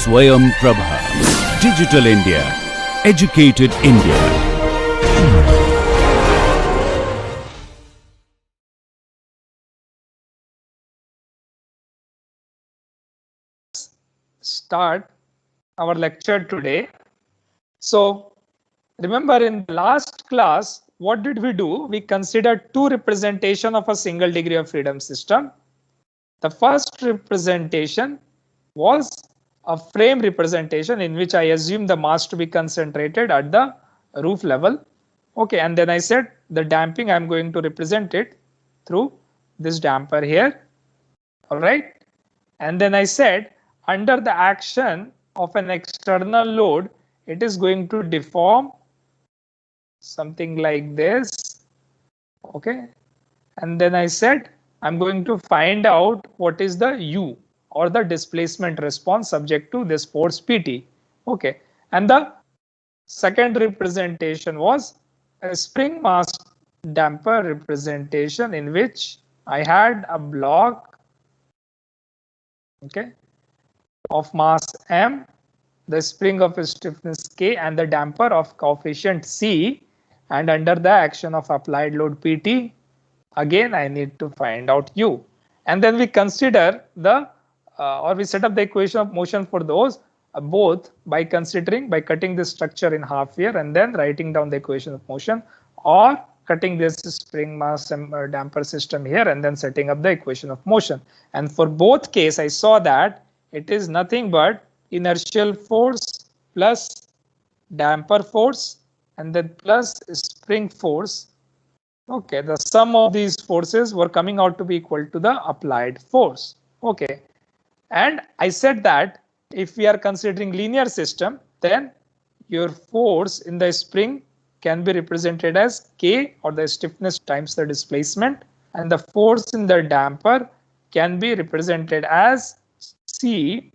Swayam Prabha. Digital India. Educated India. Start our lecture today. So remember, in the last class, what did we do? We considered two representation of a single degree of freedom system. The first representation was a frame representation in which I assume the mass to be concentrated at the roof level. Okay, and then I said the damping, I'm going to represent it through this damper here. All right. And then I said under the action of an external load, it is going to deform something like this. Okay. And then I said I'm going to find out what is the U or the displacement response subject to this force PT. Okay. And the second representation was a spring mass damper representation in which I had a block, okay, of mass M, the spring of stiffness K, and the damper of coefficient C, and under the action of applied load PT, again I need to find out U. And then we consider the or we set up the equation of motion for those both by cutting this structure in half here and then writing down the equation of motion, or cutting this spring mass damper system here and then setting up the equation of motion. And for both case, I saw that it is nothing but inertial force plus damper force and then plus spring force. Okay, the sum of these forces were coming out to be equal to the applied force. Okay, and I said that if we are considering linear system, then your force in the spring can be represented as K, or the stiffness times the displacement, and the force in the damper can be represented as C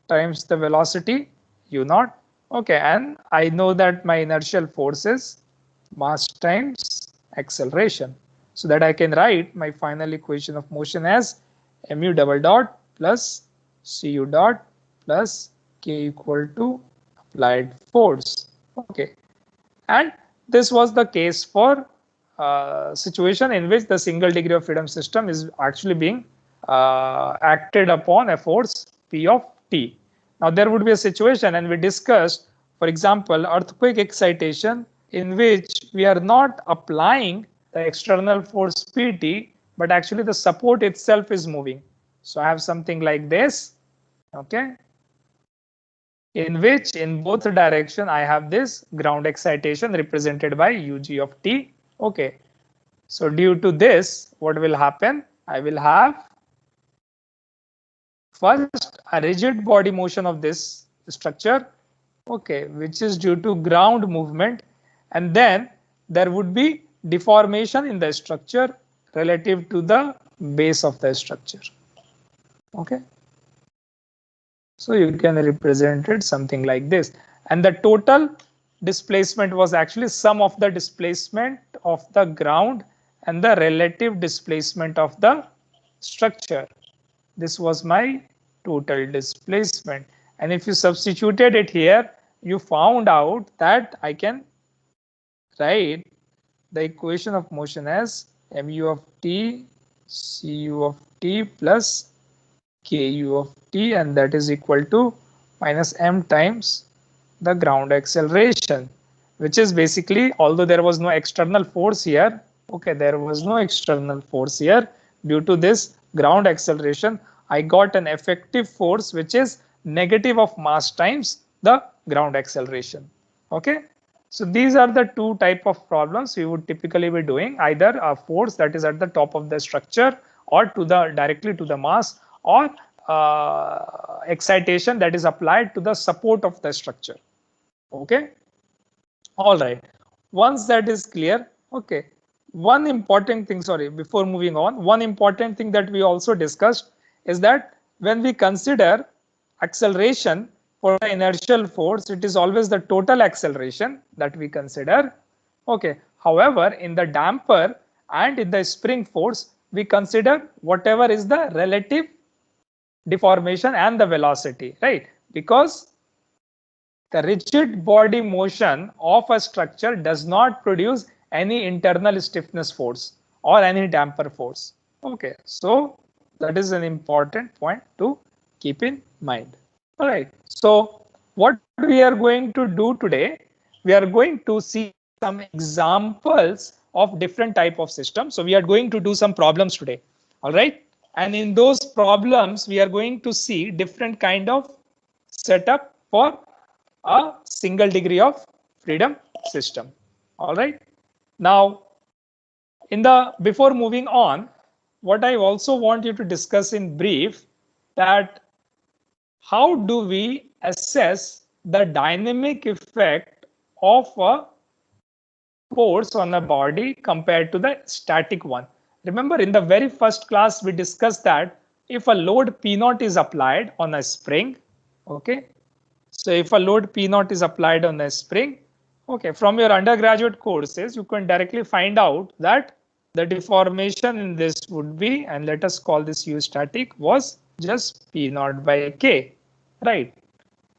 times the velocity U naught. Okay, and I know that my inertial force is mass times acceleration, so that I can write my final equation of motion as mu double dot plus cu dot plus k equal to applied force. Okay, and this was the case for situation in which the single degree of freedom system is actually being acted upon a force P of T. Now there would be a situation, and we discussed, for example, earthquake excitation, in which we are not applying the external force PT, but actually the support itself is moving. So I have something like this, okay, in which in both direction I have this ground excitation represented by UG of T. Okay, so due to this, what will happen? I will have first a rigid body motion of this structure, okay, which is due to ground movement, and then there would be deformation in the structure relative to the base of the structure. Okay, so you can represent it something like this, and the total displacement was actually sum of the displacement of the ground and the relative displacement of the structure. This was my total displacement, and if you substituted it here, you found out that I can write the equation of motion as mu of t cu of t plus ku of t, and that is equal to minus m times the ground acceleration, which is basically, although there was no external force here, okay, there was no external force here, due to this ground acceleration, I got an effective force which is negative of mass times the ground acceleration. Okay, so these are the two type of problems we would typically be doing, either a force that is at the top of the structure or to the directly to the mass, or excitation that is applied to the support of the structure. Okay, all right, once that is clear, okay, one important thing, sorry, before moving on, one important thing that we also discussed is that when we consider acceleration for the inertial force, it is always the total acceleration that we consider. Okay, however, in the damper and in the spring force, we consider whatever is the relative deformation and the velocity, right? Because the rigid body motion of a structure does not produce any internal stiffness force or any damper force. Okay, so that is an important point to keep in mind. All right, so what we are going to do today, we are going to see some examples of different type of systems. So we are going to do some problems today. All right, and in those problems we are going to see different kind of setup for a single degree of freedom system. All right, now before moving on, what I also want you to discuss in brief, that how do we assess the dynamic effect of a force on a body compared to the static one. Remember, in the very first class we discussed that if a load P naught is applied on a spring, okay, so if a load P naught is applied on a spring, okay, from your undergraduate courses, you can directly find out that the deformation in this would be, and let us call this U static, was just P naught by K, right?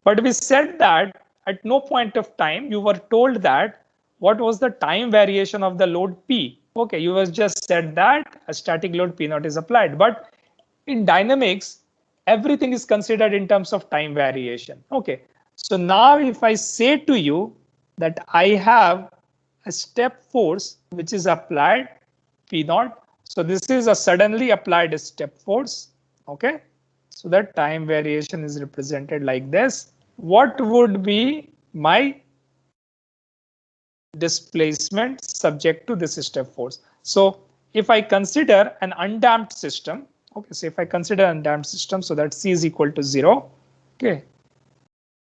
But we said that at no point of time you were told that what was the time variation of the load P. Okay, you was just said that a static load P naught is applied, but in dynamics, everything is considered in terms of time variation. Okay, so now if I say to you that I have a step force which is applied P naught, so this is a suddenly applied step force. Okay, so that time variation is represented like this. What would be my displacement subject to this step force? So if I consider an undamped system, okay, so if I consider an undamped system, so that C is equal to 0. Okay,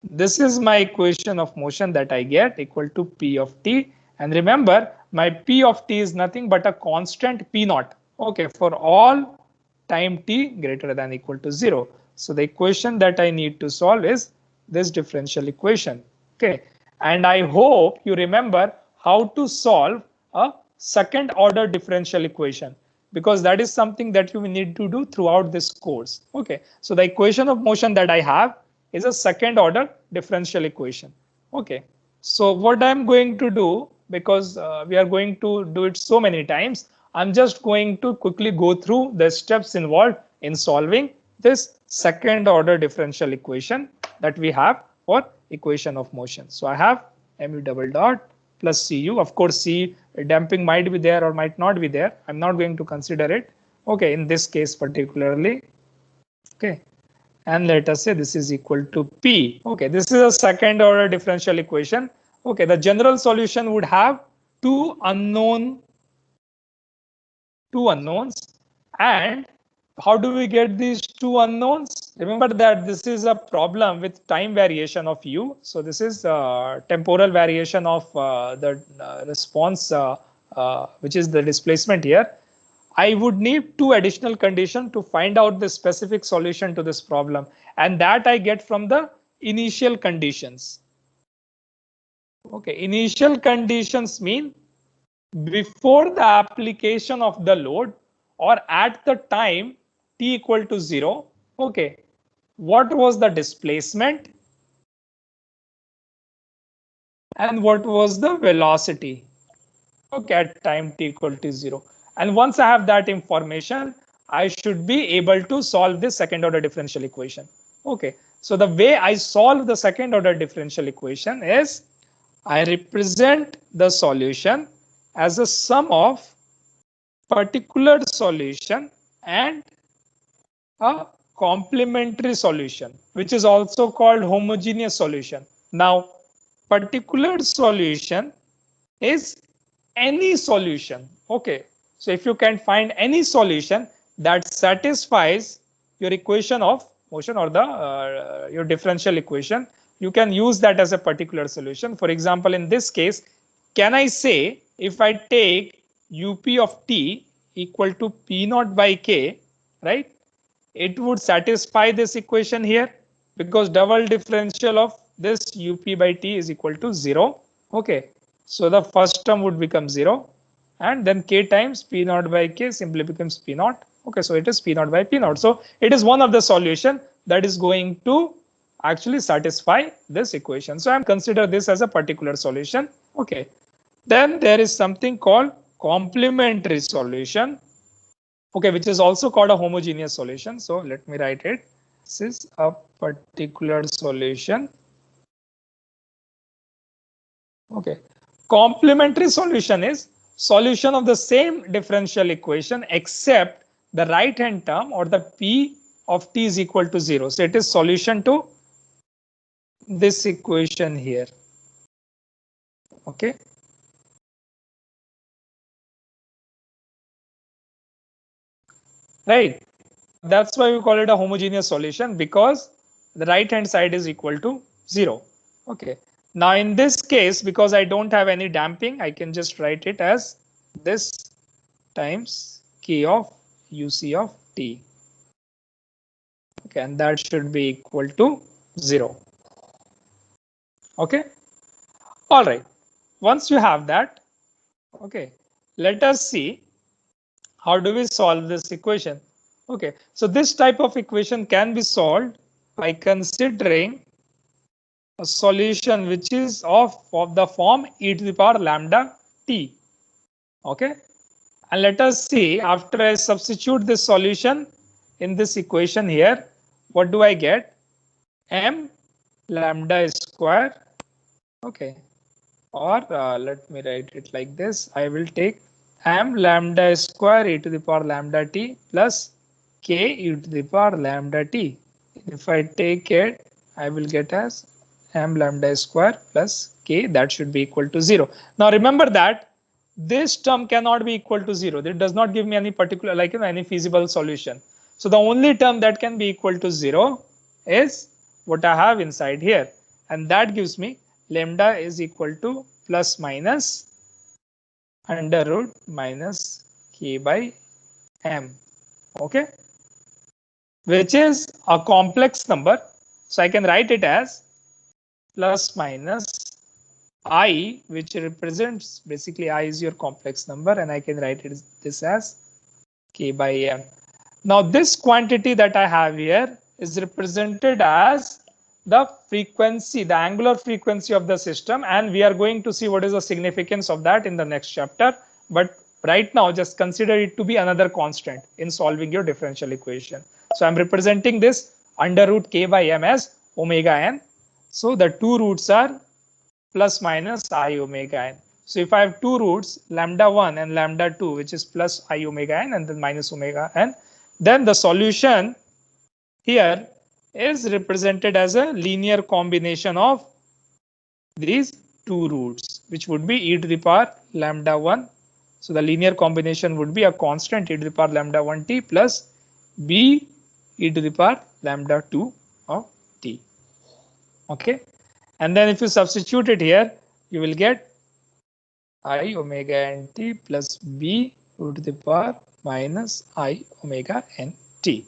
this is my equation of motion that I get equal to P of T. And remember, my P of T is nothing but a constant P naught. Okay, for all time T greater than equal to 0. So the equation that I need to solve is this differential equation. Okay, and I hope you remember how to solve a second order differential equation, because that is something that you need to do throughout this course. Okay, so the equation of motion that I have is a second order differential equation. Okay, so what I'm going to do, because we are going to do it so many times, I'm just going to quickly go through the steps involved in solving this second order differential equation that we have for equation of motion. So I have mu double dot plus cu. Of course, C damping might be there or might not be there. I'm not going to consider it. Okay, in this case particularly. Okay, and let us say this is equal to P. Okay, this is a second order differential equation. Okay, the general solution would have two unknowns. And how do we get these two unknowns? Remember that this is a problem with time variation of U. So this is temporal variation of the response, which is the displacement here. I would need two additional conditions to find out the specific solution to this problem, and that I get from the initial conditions. Okay, initial conditions mean before the application of the load or at the time t equal to 0. Okay, what was the displacement and what was the velocity? Okay, at time t equal to 0. And once I have that information, I should be able to solve this second order differential equation. Okay, so the way I solve the second order differential equation is I represent the solution as a sum of particular solution and a complementary solution, which is also called homogeneous solution. Now, particular solution is any solution. Okay, so if you can find any solution that satisfies your equation of motion or the your differential equation, you can use that as a particular solution. For example, in this case, can I say if I take up of t equal to p naught by k, right? It would satisfy this equation here, because double differential of this up by t is equal to 0. Okay, so the first term would become 0, and then k times p naught by k simply becomes p naught. Okay, so it is p naught by p naught. So it is one of the solution that is going to actually satisfy this equation. So I'm consider this as a particular solution. Okay. Then there is something called complementary solution. Okay, which is also called a homogeneous solution. So let me write it. This is a particular solution. Okay. Complementary solution is solution of the same differential equation except the right hand term or the p of t is equal to 0. So it is solution to this equation here. Okay. Right. That's why we call it a homogeneous solution, because the right hand side is equal to 0. Okay. Now in this case, because I don't have any damping, I can just write it as this times k of uc of t. Okay, and that should be equal to 0. Okay. All right. Once you have that, okay, let us see how do we solve this equation. Okay, so this type of equation can be solved by considering a solution which is of the form e to the power lambda t. Okay, and let us see, after I substitute this solution in this equation here, what do I get? M lambda square. Okay, or let me write it like this. I will take m lambda square e to the power lambda t plus k e to the power lambda t. If I take it, I will get as m lambda square plus k, that should be equal to 0. Now remember that this term cannot be equal to 0. It does not give me any particular, like, any feasible solution. So the only term that can be equal to 0 is what I have inside here, and that gives me lambda is equal to plus minus under root minus k by m. Okay, which is a complex number. So I can write it as plus minus I, which represents, basically I is your complex number, and I can write it this as k by m. Now this quantity that I have here is represented as the frequency, the angular frequency of the system, and we are going to see what is the significance of that in the next chapter. But right now, just consider it to be another constant in solving your differential equation. So I'm representing this under root k by m as omega n. So the two roots are plus minus I omega n. So if I have two roots, lambda 1 and lambda 2, which is plus I omega n and then minus omega n, then the solution here is represented as a linear combination of these two roots, which would be e to the power lambda 1. So the linear combination would be a constant e to the power lambda 1 t plus b e to the power lambda 2 of t. Okay, and then if you substitute it here, you will get I omega n t plus b e to the power minus I omega n t.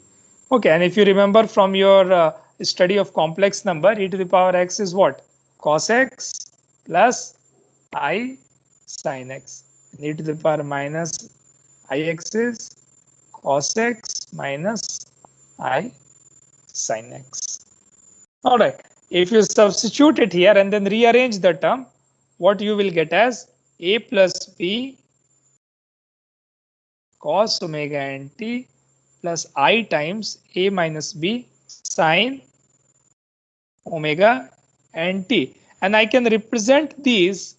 Okay, and if you remember from your study of complex number, e to the power x is what? Cos x plus I sin x. And e to the power minus ix is cos x minus I sin x. All right, if you substitute it here and then rearrange the term, what you will get as a plus b cos omega n t plus I times a minus b sin omega n t. And I can represent these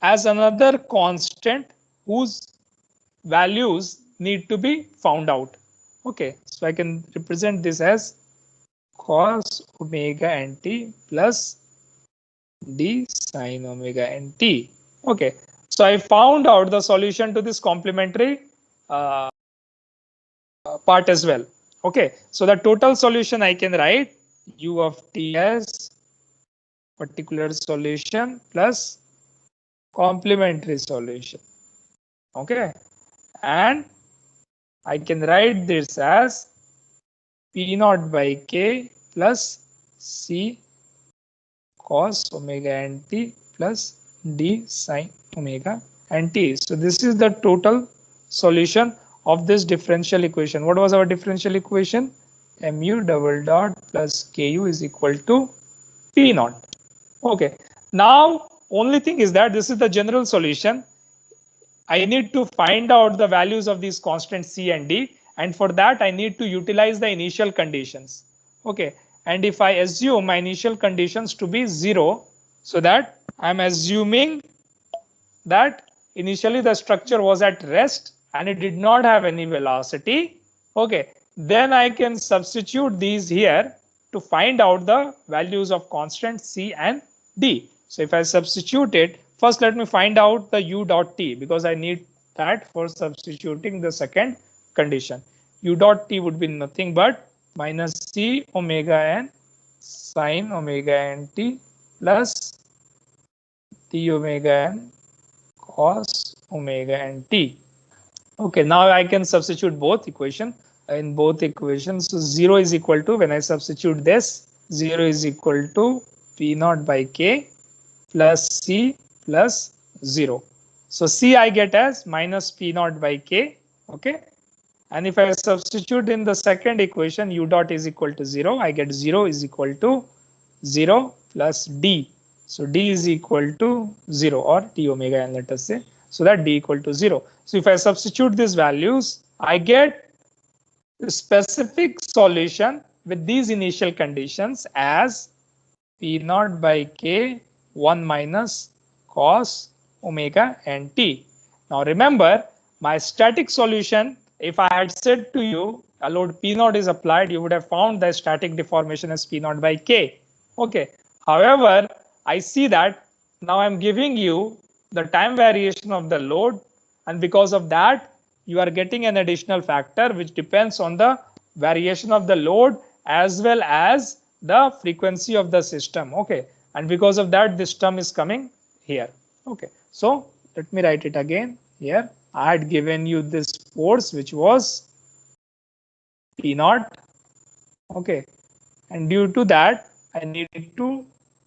as another constant whose values need to be found out. Okay, so I can represent this as cos omega n t plus d sin omega n t. Okay, so I found out the solution to this complementary part as well. Okay, so the total solution I can write u of t as particular solution plus complementary solution. Okay, and I can write this as p naught by k plus c cos omega n t plus d sin omega n t. So this is the total solution of this differential equation. What was our differential equation? mu double dot plus ku is equal to P naught. Okay, now only thing is that this is the general solution. I need to find out the values of these constants C and D, and for that I need to utilize the initial conditions. Okay, and if I assume my initial conditions to be 0, so that I'm assuming that initially the structure was at rest and it did not have any velocity. Okay, then I can substitute these here to find out the values of constant C and D. So if I substitute it, first let me find out the u dot t, because I need that for substituting the second condition. U dot t would be nothing but minus C omega n sine omega n t plus t omega n cos omega n t. Okay, now I can substitute both equation in both equations. So 0 is equal to, when I substitute this, 0 is equal to P naught by K plus C plus 0. So C I get as minus P naught by K. Okay, and if I substitute in the second equation, u dot is equal to 0, I get 0 is equal to 0 plus D. So D is equal to 0, or t omega n, let us say, so that D equal to 0. So if I substitute these values, I get a specific solution with these initial conditions as P naught by K 1 minus cos omega n t. Now remember, my static solution, if I had said to you a load P naught is applied, you would have found the static deformation as P naught by K. Okay. However, I see that now I'm giving you the time variation of the load, and because of that you are getting an additional factor which depends on the variation of the load as well as the frequency of the system. Okay, and because of that this term is coming here. Okay, so let me write it again here. I had given you this force which was P naught. Okay, and due to that I need to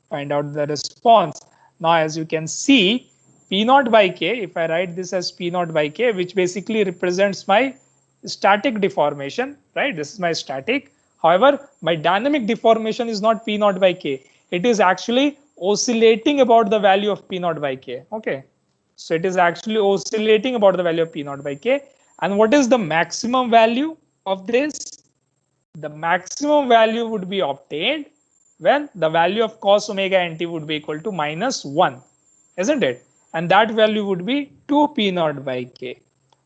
find out the response. Now as you can see, P naught by K, if I write this as P naught by K, which basically represents my static deformation, right? This is my static. However, my dynamic deformation is not P naught by K. It is actually oscillating about the value of P naught by K. Okay, so it is actually oscillating about the value of P naught by K. And what is the maximum value of this? The maximum value would be obtained when the value of cos omega nt would be equal to minus 1, isn't it? And that value would be 2 P naught by K.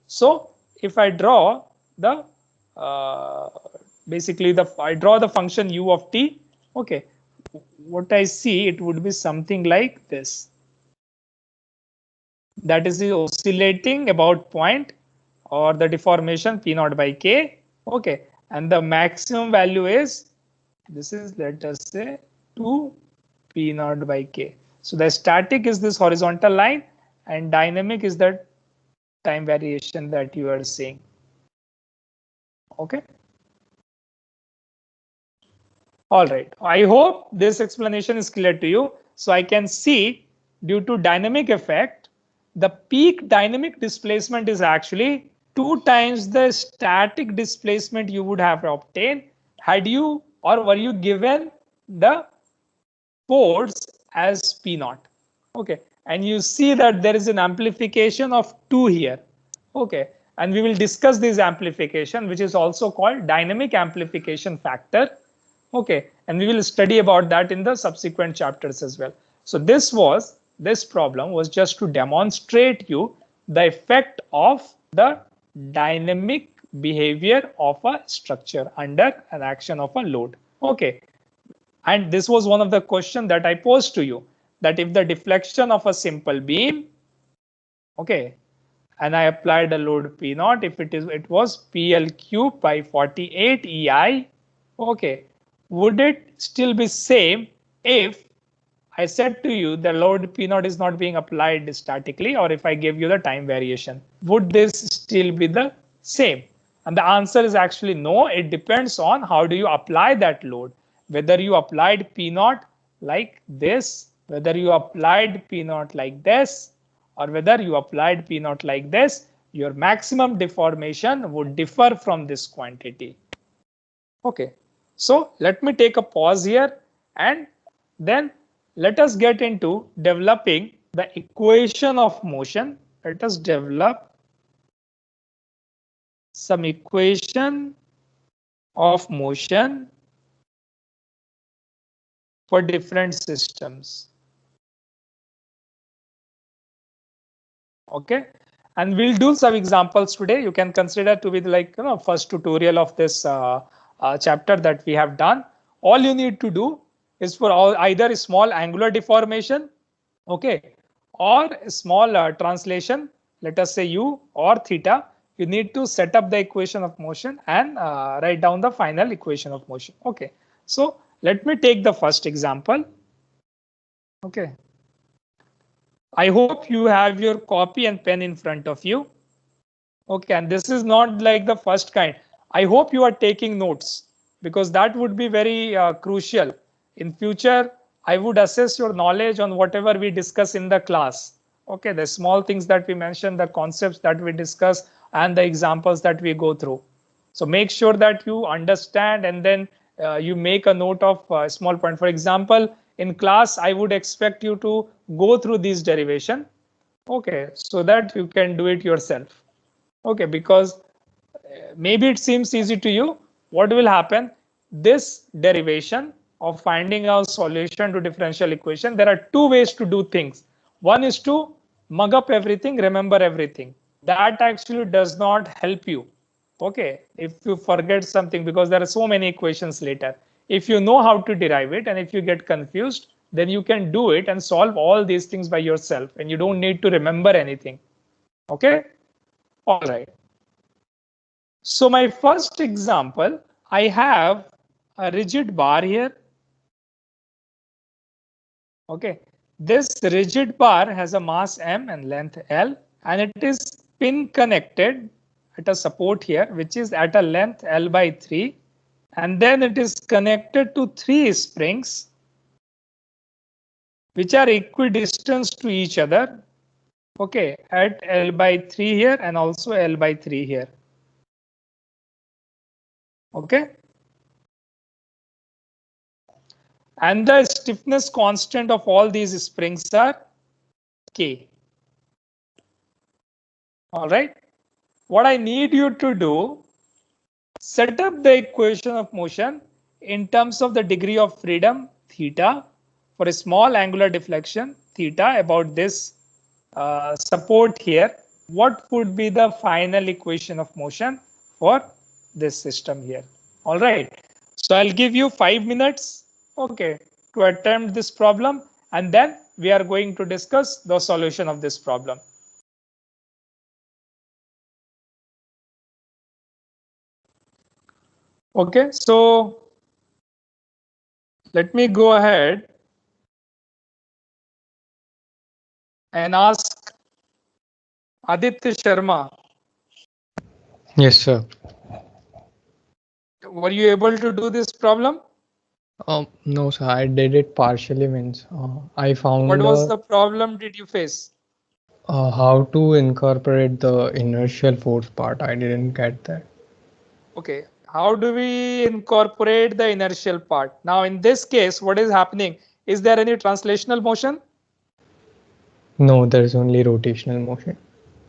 So if I draw the I draw the function u of t, okay, what I see, it would be something like this. That is the oscillating about point, or the deformation P naught by K. Okay, and the maximum value is, this is, let us say, 2 P naught by K. So the static is this horizontal line and dynamic is that time variation that you are seeing. Okay. All right. I hope this explanation is clear to you. So I can see, due to dynamic effect, the peak dynamic displacement is actually 2 times the static displacement you would have obtained had you, or were you given the force as P naught. Okay, and you see that there is an amplification of 2 here. Okay, and we will discuss this amplification, which is also called dynamic amplification factor. Okay, and we will study about that in the subsequent chapters as well. So this problem was just to demonstrate you the effect of the dynamic behavior of a structure under an action of a load. Okay, and this was one of the questions that I posed to you, that if the deflection of a simple beam, okay, and I applied a load P naught, if it was PL cube by 48 EI, okay, would it still be same if I said to you the load P naught is not being applied statically, or if I give you the time variation, would this still be the same? And the answer is actually no. It depends on how do you apply that load. Whether you applied P naught like this, whether you applied P naught like this, or whether you applied P naught like this, your maximum deformation would differ from this quantity. Okay, so let me take a pause here and then let us get into developing the equation of motion. Let us develop some equation of motion for different systems. Okay, and we'll do some examples today. You can consider to be like first tutorial of this chapter that we have done. All you need to do is for either a small angular deformation, okay, or a small translation, let us say u or theta. You need to set up the equation of motion and write down the final equation of motion. Okay, so let me take the first example. Okay, I hope you have your copy and pen in front of you. Okay, and this is not like the first kind. I hope you are taking notes because that would be very crucial. In future, I would assess your knowledge on whatever we discuss in the class. Okay, the small things that we mention, the concepts that we discuss, and the examples that we go through. So make sure that you understand and then you make a note of a small point. For example, in class, I would expect you to go through this derivation. Okay, so that you can do it yourself. Okay, because maybe it seems easy to you. What will happen? This derivation of finding out solution to differential equation, there are two ways to do things. One is to mug up everything, remember everything. That actually does not help you. Okay, if you forget something, because there are so many equations later. If you know how to derive it and if you get confused, then you can do it and solve all these things by yourself and you don't need to remember anything. Okay, all right. So my first example, I have a rigid bar here. Okay, this rigid bar has a mass m and length L, and it is pin connected at a support here, which is at a length L by 3. And then it is connected to 3 springs, which are equidistant to each other. Okay, at L by 3 here and also L by 3 here. Okay. And the stiffness constant of all these springs are K. All right. What I need you to do, set up the equation of motion in terms of the degree of freedom, theta, for a small angular deflection, theta, about this support here. What would be the final equation of motion for this system here? All right. So I'll give you 5 minutes, okay, to attempt this problem, and then we are going to discuss the solution of this problem. Okay, so let me go ahead and ask Aditya Sharma. Yes, sir. Were you able to do this problem? No, sir. I did it partially. Means I found What was the problem did you face? how to incorporate the inertial force part. I didn't get that. Okay, how do we incorporate the inertial part? Now, in this case, what is happening? Is there any translational motion? No, there's only rotational motion.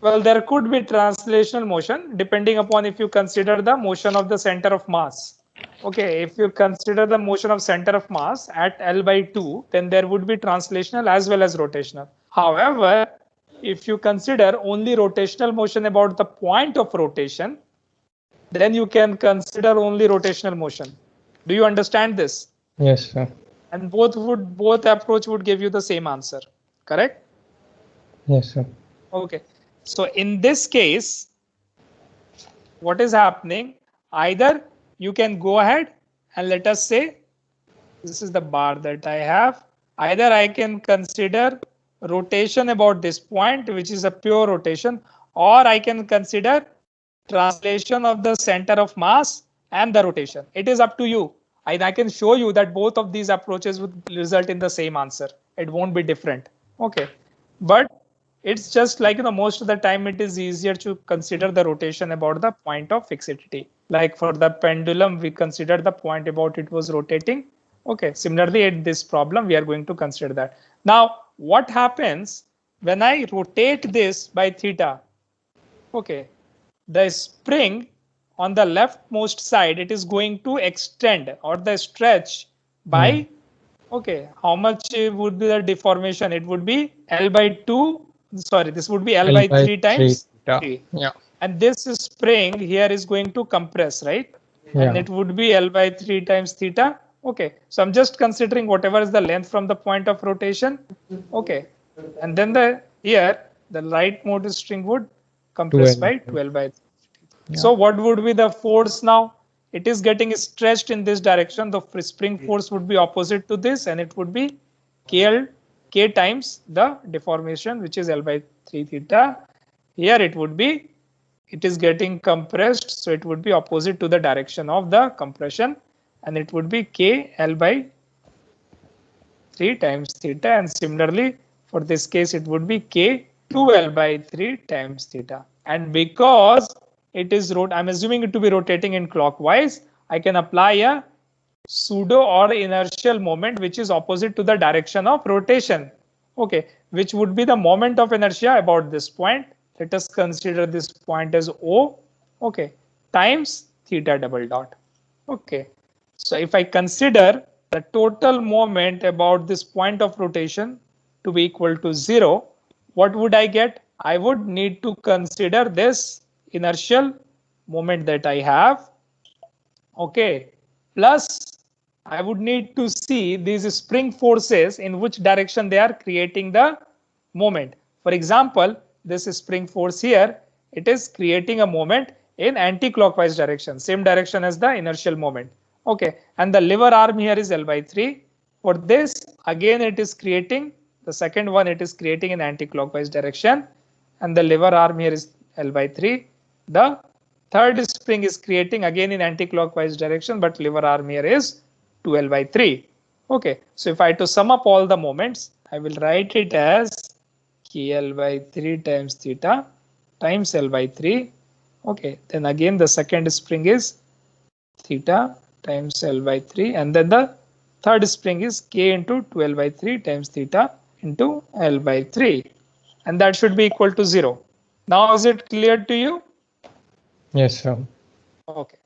Well, there could be translational motion depending upon if you consider the motion of the center of mass. Okay, if you consider the motion of center of mass at L by 2, then there would be translational as well as rotational. However, if you consider only rotational motion about the point of rotation, then you can consider only rotational motion. Do you understand this? Yes, sir. And both approach would give you the same answer, correct? Yes, sir. Okay. So in this case, what is happening? Either you can go ahead and let us say, this is the bar that I have. Either I can consider rotation about this point, which is a pure rotation, or I can consider translation of the center of mass and the rotation. It is up to you. And I can show you that both of these approaches would result in the same answer. It won't be different. Okay. But it's just like, most of the time it is easier to consider the rotation about the point of fixity. Like for the pendulum, we considered the point about it was rotating. Okay, similarly in this problem, we are going to consider that. Now, what happens when I rotate this by theta? Okay, the spring on the leftmost side, it is going to extend or the stretch by, okay, how much would be the deformation? It would be L by 2, sorry, this would be L by 3 times 3. Yeah. And this spring here is going to compress, right? And Yeah. it would be L by 3 times theta. Okay, so I'm just considering whatever is the length from the point of rotation. Okay, and then here the rightmost string would compress 12. by 12 by 3. Yeah. So what would be the force now? It is getting stretched in this direction. The spring force would be opposite to this, and it would be k times the deformation, which is L by 3 theta. Here it would be, it is getting compressed, so it would be opposite to the direction of the compression, and it would be k L by 3 times theta. And similarly, for this case, it would be k 2L by 3 times theta. And because it is I'm assuming it to be rotating in clockwise, I can apply a pseudo or inertial moment which is opposite to the direction of rotation. Okay, which would be the moment of inertia about this point. Let us consider this point as O. Okay, times theta double dot. Okay, so if I consider the total moment about this point of rotation to be equal to 0, what would I get? I would need to consider this inertial moment that I have. Okay, plus I would need to see these spring forces in which direction they are creating the moment. For example, this spring force here, it is creating a moment in anti-clockwise direction, same direction as the inertial moment. Okay, and the lever arm here is L by 3. For this, again, it is creating, the second one, it is creating in anti-clockwise direction, and the lever arm here is L by 3. The third spring is creating again in anti-clockwise direction, but lever arm here is 2L by 3. Okay, so if I to sum up all the moments, I will write it as KL by 3 times theta times L by 3. Okay, then again the second spring is theta times L by 3, and then the third spring is K into 12 by 3 times theta into L by 3, and that should be equal to 0. Now is it clear to you? Yes, sir. Okay.